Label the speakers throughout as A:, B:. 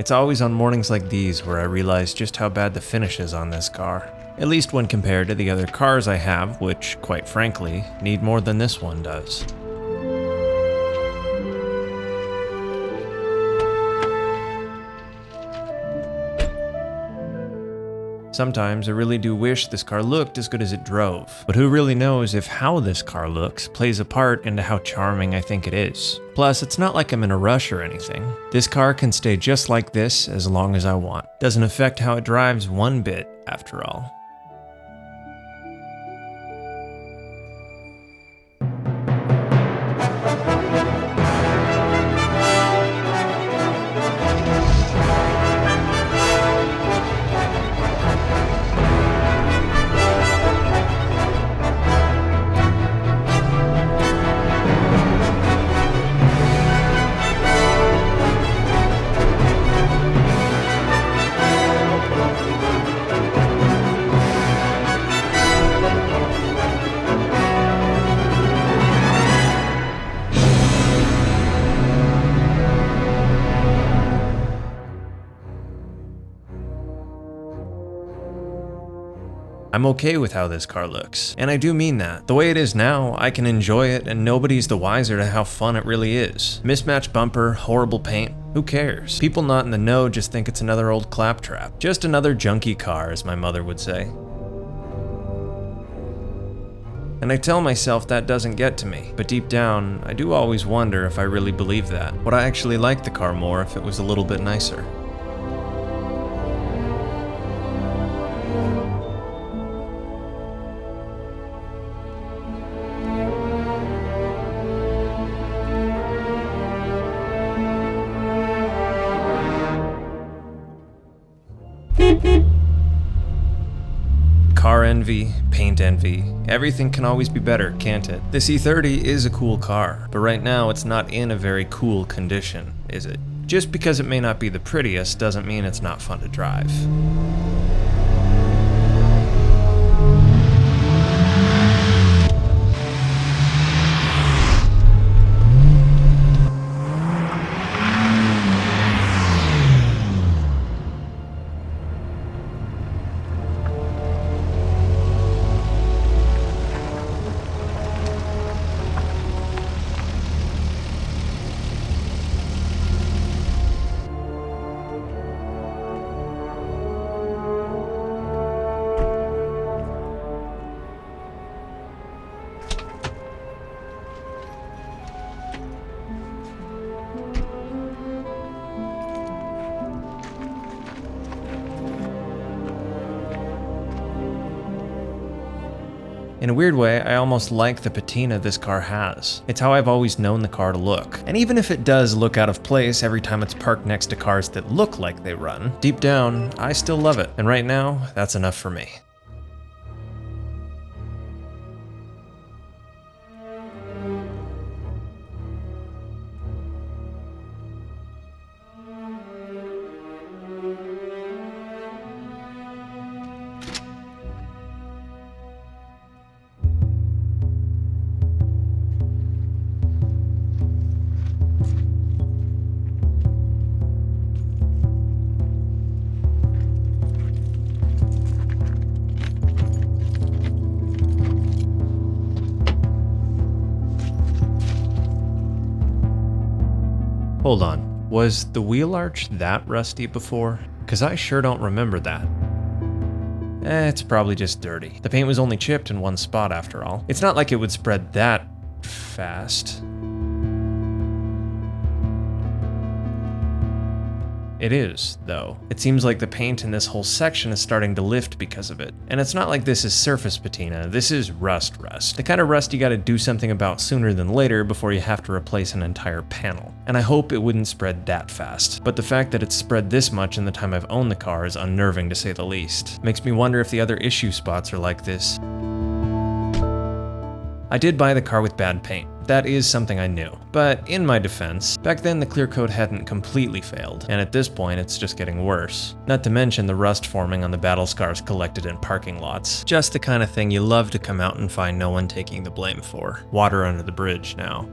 A: It's always on mornings like these where I realize just how bad the finish is on this car. At least when compared to the other cars I have, which, quite frankly, need more than this one does. Sometimes I really do wish this car looked as good as it drove, but who really knows if how this car looks plays a part into how charming I think it is. Plus, it's not like I'm in a rush or anything. This car can stay just like this as long as I want. Doesn't affect how it drives one bit, after all. I'm okay with how this car looks, and I do mean that. The way it is now, I can enjoy it and nobody's the wiser to how fun it really is. Mismatched bumper, horrible paint, who cares? People not in the know just think it's another old claptrap. Just another junky car, as my mother would say. And I tell myself that doesn't get to me, but deep down, I do always wonder if I really believe that. Would I actually like the car more if it was a little bit nicer? Car envy, paint envy, everything can always be better, can't it? This E30 is a cool car, but right now it's not in a very cool condition, is it? Just because it may not be the prettiest doesn't mean it's not fun to drive. In a weird way, I almost like the patina this car has. It's how I've always known the car to look. And even if it does look out of place every time it's parked next to cars that look like they run, deep down, I still love it. And right now, that's enough for me. Hold on, was the wheel arch that rusty before? Cause I sure don't remember that. It's probably just dirty. The paint was only chipped in one spot after all. It's not like it would spread that fast. It is, though. It seems like the paint in this whole section is starting to lift because of it. And it's not like this is surface patina, this is rust. The kind of rust you gotta do something about sooner than later before you have to replace an entire panel. And I hope it wouldn't spread that fast. But the fact that it's spread this much in the time I've owned the car is unnerving to say the least. Makes me wonder if the other issue spots are like this. I did buy the car with bad paint. That is something I knew. But in my defense, back then the clear coat hadn't completely failed, and at this point it's just getting worse. Not to mention the rust forming on the battle scars collected in parking lots. Just the kind of thing you love to come out and find no one taking the blame for. Water under the bridge now.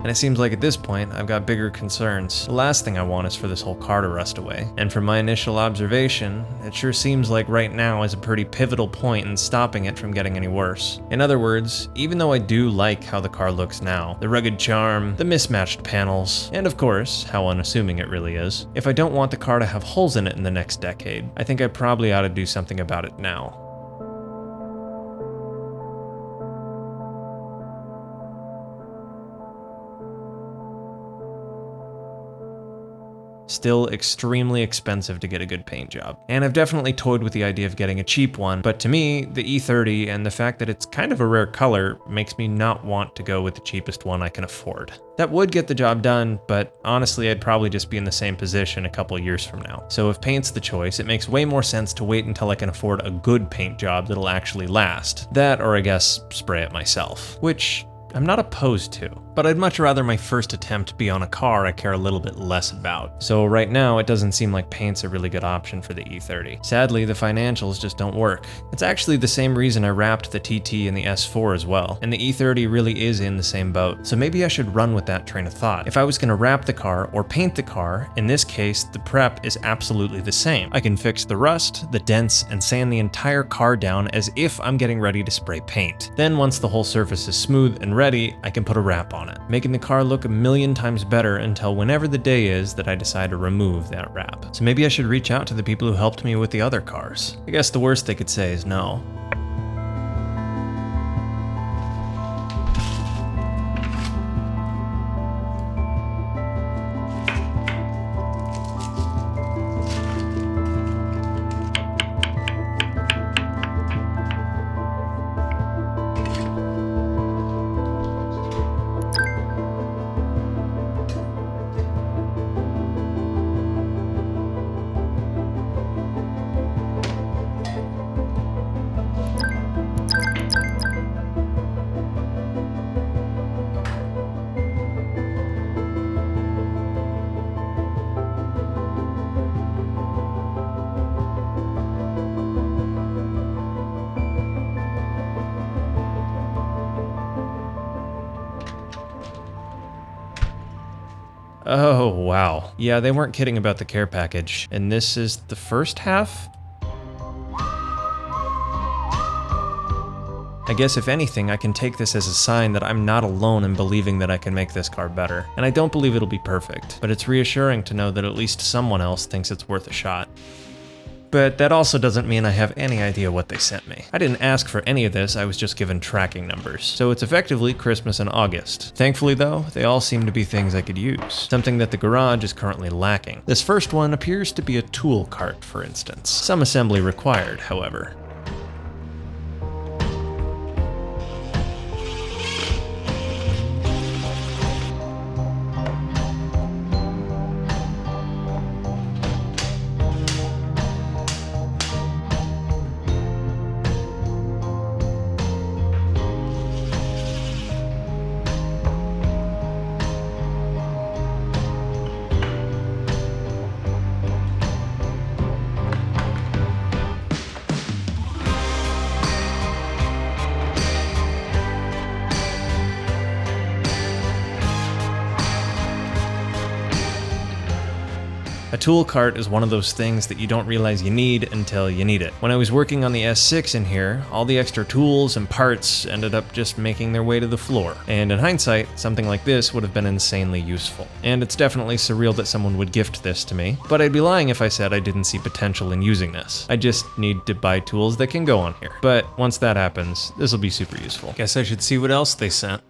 A: And it seems like at this point, I've got bigger concerns. The last thing I want is for this whole car to rust away. And from my initial observation, it sure seems like right now is a pretty pivotal point in stopping it from getting any worse. In other words, even though I do like how the car looks now, the rugged charm, the mismatched panels, and of course, how unassuming it really is, if I don't want the car to have holes in it in the next decade, I think I probably ought to do something about it now. Still extremely expensive to get a good paint job. And I've definitely toyed with the idea of getting a cheap one, but to me, the E30 and the fact that it's kind of a rare color makes me not want to go with the cheapest one I can afford. That would get the job done, but honestly, I'd probably just be in the same position a couple years from now. So if paint's the choice, it makes way more sense to wait until I can afford a good paint job that'll actually last. That, or I guess, spray it myself, which I'm not opposed to, but I'd much rather my first attempt be on a car I care a little bit less about. So right now, it doesn't seem like paint's a really good option for the E30. Sadly, the financials just don't work. It's actually the same reason I wrapped the TT and the S4 as well, and the E30 really is in the same boat. So maybe I should run with that train of thought. If I was gonna wrap the car or paint the car, in this case, the prep is absolutely the same. I can fix the rust, the dents, and sand the entire car down as if I'm getting ready to spray paint. Then once the whole surface is smooth and ready, I can put a wrap on it, making the car look a million times better until whenever the day is that I decide to remove that wrap. So maybe I should reach out to the people who helped me with the other cars. I guess the worst they could say is no. Oh, wow. Yeah, they weren't kidding about the care package. And this is the first half? I guess if anything, I can take this as a sign that I'm not alone in believing that I can make this car better. And I don't believe it'll be perfect, but it's reassuring to know that at least someone else thinks it's worth a shot. But that also doesn't mean I have any idea what they sent me. I didn't ask for any of this, I was just given tracking numbers. So it's effectively Christmas in August. Thankfully though, they all seem to be things I could use, something that the garage is currently lacking. This first one appears to be a tool cart, for instance. Some assembly required, however. A tool cart is one of those things that you don't realize you need until you need it. When I was working on the S6 in here, all the extra tools and parts ended up just making their way to the floor. And in hindsight, something like this would have been insanely useful. And it's definitely surreal that someone would gift this to me, but I'd be lying if I said I didn't see potential in using this. I just need to buy tools that can go on here. But once that happens, this will be super useful. Guess I should see what else they sent.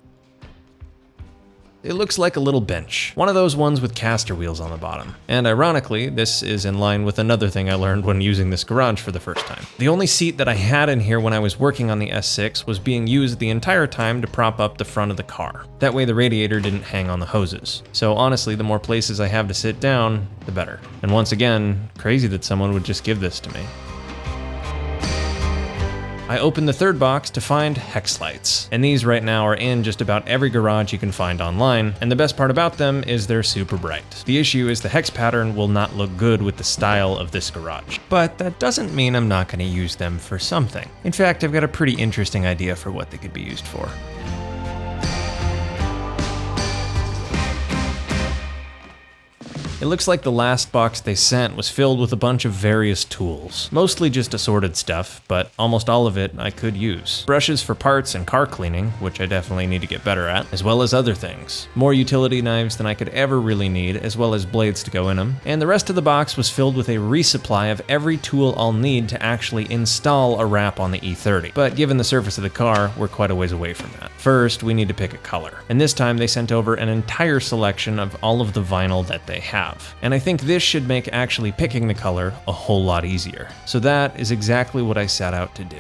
A: It looks like a little bench, one of those ones with caster wheels on the bottom. And ironically, this is in line with another thing I learned when using this garage for the first time. The only seat that I had in here when I was working on the S6 was being used the entire time to prop up the front of the car. That way the radiator didn't hang on the hoses. So honestly, the more places I have to sit down, the better. And once again, crazy that someone would just give this to me. I opened the third box to find hex lights, and these right now are in just about every garage you can find online, and the best part about them is they're super bright. The issue is the hex pattern will not look good with the style of this garage, but that doesn't mean I'm not going to use them for something. In fact, I've got a pretty interesting idea for what they could be used for. It looks like the last box they sent was filled with a bunch of various tools. Mostly just assorted stuff, but almost all of it I could use. Brushes for parts and car cleaning, which I definitely need to get better at, as well as other things. More utility knives than I could ever really need, as well as blades to go in them. And the rest of the box was filled with a resupply of every tool I'll need to actually install a wrap on the E30. But given the surface of the car, we're quite a ways away from that. First, we need to pick a color. And this time they sent over an entire selection of all of the vinyl that they have. And I think this should make actually picking the color a whole lot easier. So that is exactly what I set out to do.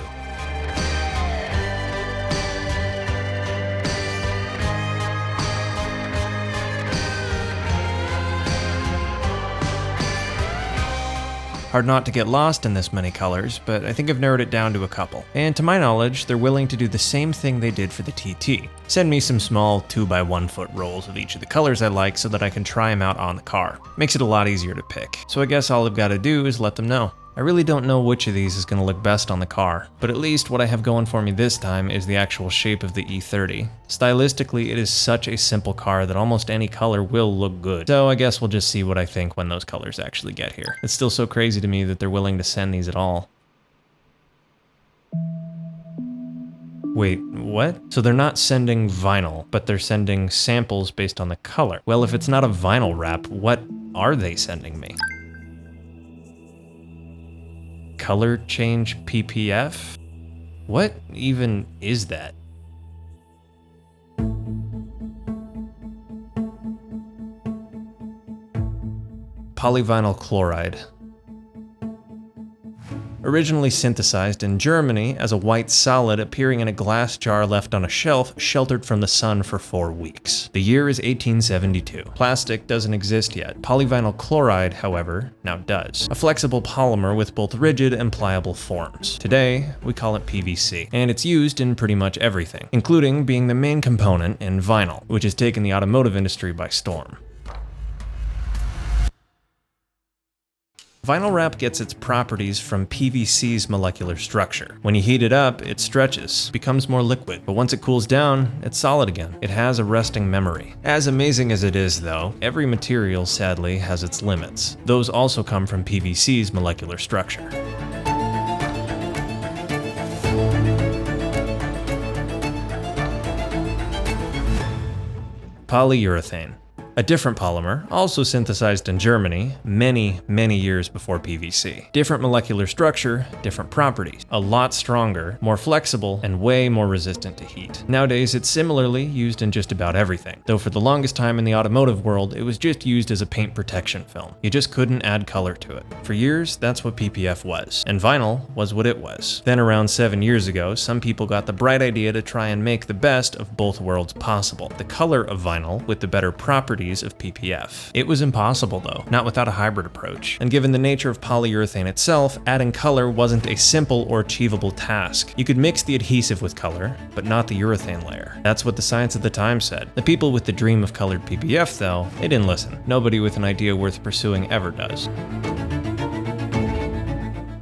A: Hard not to get lost in this many colors, but I think I've narrowed it down to a couple. And to my knowledge, they're willing to do the same thing they did for the TT. Send me some small 2x1 foot rolls of each of the colors I like so that I can try them out on the car. Makes it a lot easier to pick. So I guess all I've got to do is let them know. I really don't know which of these is going to look best on the car, but at least what I have going for me this time is the actual shape of the E30. Stylistically, it is such a simple car that almost any color will look good. So I guess we'll just see what I think when those colors actually get here. It's still so crazy to me that they're willing to send these at all. Wait, what? So they're not sending vinyl, but they're sending samples based on the color. Well, if it's not a vinyl wrap, what are they sending me? Color change PPF? What even is that? Polyvinyl chloride. Originally synthesized in Germany as a white solid appearing in a glass jar left on a shelf sheltered from the sun for 4 weeks. The year is 1872. Plastic doesn't exist yet. Polyvinyl chloride, however, now does. A flexible polymer with both rigid and pliable forms. Today, we call it PVC, and it's used in pretty much everything, including being the main component in vinyl, which has taken the automotive industry by storm. Vinyl wrap gets its properties from PVC's molecular structure. When you heat it up, it stretches, becomes more liquid, but once it cools down, it's solid again. It has a resting memory. As amazing as it is though, every material sadly has its limits. Those also come from PVC's molecular structure. Polyurethane. A different polymer, also synthesized in Germany, many years before PVC. Different molecular structure, different properties. A lot stronger, more flexible, and way more resistant to heat. Nowadays, it's similarly used in just about everything, though for the longest time in the automotive world, it was just used as a paint protection film. You just couldn't add color to it. For years, that's what PPF was, and vinyl was what it was. Then around 7 years ago, some people got the bright idea to try and make the best of both worlds possible. The color of vinyl with the better properties of PPF. It was impossible though, not without a hybrid approach. And given the nature of polyurethane itself, adding color wasn't a simple or achievable task. You could mix the adhesive with color, but not the urethane layer. That's what the science at the time said. The people with the dream of colored PPF though, they didn't listen. Nobody with an idea worth pursuing ever does.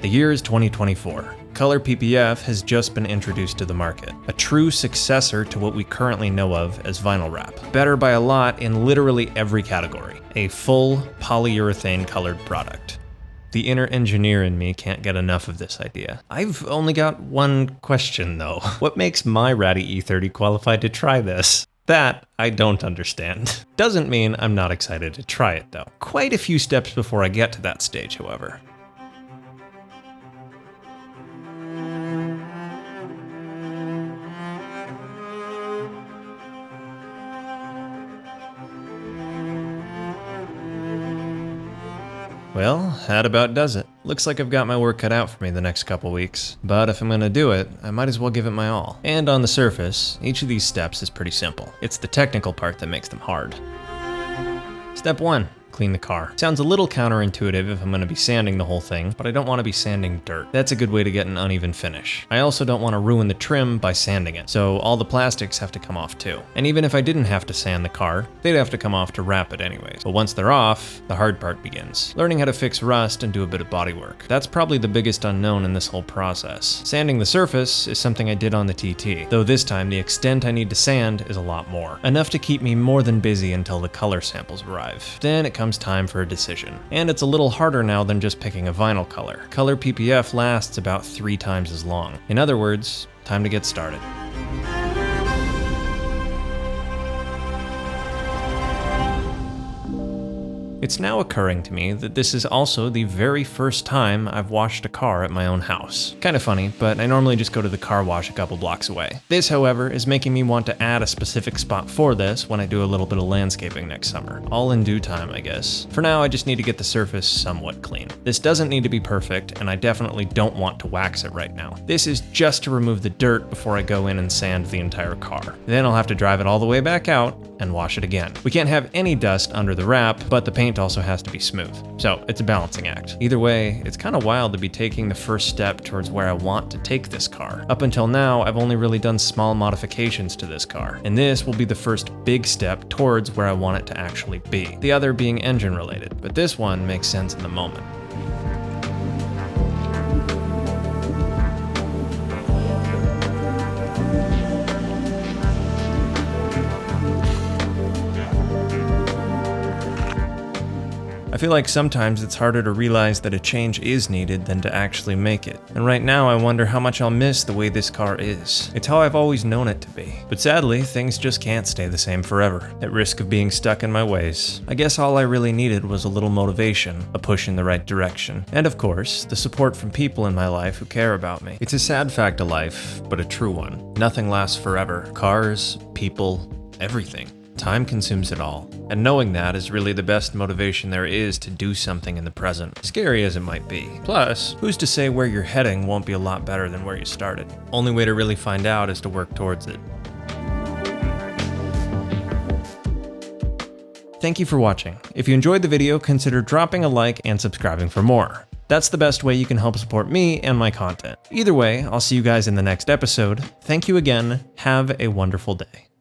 A: The year is 2024. Color PPF has just been introduced to the market, a true successor to what we currently know of as vinyl wrap. Better by a lot in literally every category. A full polyurethane colored product. The inner engineer in me can't get enough of this idea. I've only got one question though. What makes my ratty E30 qualified to try this? That I don't understand. Doesn't mean I'm not excited to try it though. Quite a few steps before I get to that stage, however. Well, that about does it. Looks like I've got my work cut out for me the next couple weeks. But if I'm gonna do it, I might as well give it my all. And on the surface, each of these steps is pretty simple. It's the technical part that makes them hard. Step 1. Clean the car. Sounds a little counterintuitive if I'm going to be sanding the whole thing, but I don't want to be sanding dirt. That's a good way to get an uneven finish. I also don't want to ruin the trim by sanding it, so all the plastics have to come off too. And even if I didn't have to sand the car, they'd have to come off to wrap it anyways. But once they're off, the hard part begins. Learning how to fix rust and do a bit of body work. That's probably the biggest unknown in this whole process. Sanding the surface is something I did on the TT, though this time the extent I need to sand is a lot more. Enough to keep me more than busy until the color samples arrive. Then it comes comes time for a decision. And it's a little harder now than just picking a vinyl color. Color PPF lasts about 3 times as long. In other words, time to get started. It's now occurring to me that this is also the very first time I've washed a car at my own house. Kind of funny, but I normally just go to the car wash a couple blocks away. This, however, is making me want to add a specific spot for this when I do a little bit of landscaping next summer. All in due time, I guess. For now, I just need to get the surface somewhat clean. This doesn't need to be perfect, and I definitely don't want to wax it right now. This is just to remove the dirt before I go in and sand the entire car. Then I'll have to drive it all the way back out and wash it again. We can't have any dust under the wrap, but the paint also has to be smooth. So it's a balancing act. Either way, it's kind of wild to be taking the first step towards where I want to take this car. Up until now, I've only really done small modifications to this car, and this will be the first big step towards where I want it to actually be. The other being engine related, but this one makes sense in the moment. I feel like sometimes it's harder to realize that a change is needed than to actually make it. And right now I wonder how much I'll miss the way this car is. It's how I've always known it to be. But sadly, things just can't stay the same forever, at risk of being stuck in my ways. I guess all I really needed was a little motivation, a push in the right direction, and of course, the support from people in my life who care about me. It's a sad fact of life, but a true one. Nothing lasts forever. Cars, people, everything. Time consumes it all, and knowing that is really the best motivation there is to do something in the present, scary as it might be. Plus, who's to say where you're heading won't be a lot better than where you started? Only way to really find out is to work towards it. Thank you for watching. If you enjoyed the video, consider dropping a like and subscribing for more. That's the best way you can help support me and my content. Either way, I'll see you guys in the next episode. Thank you again. Have a wonderful day.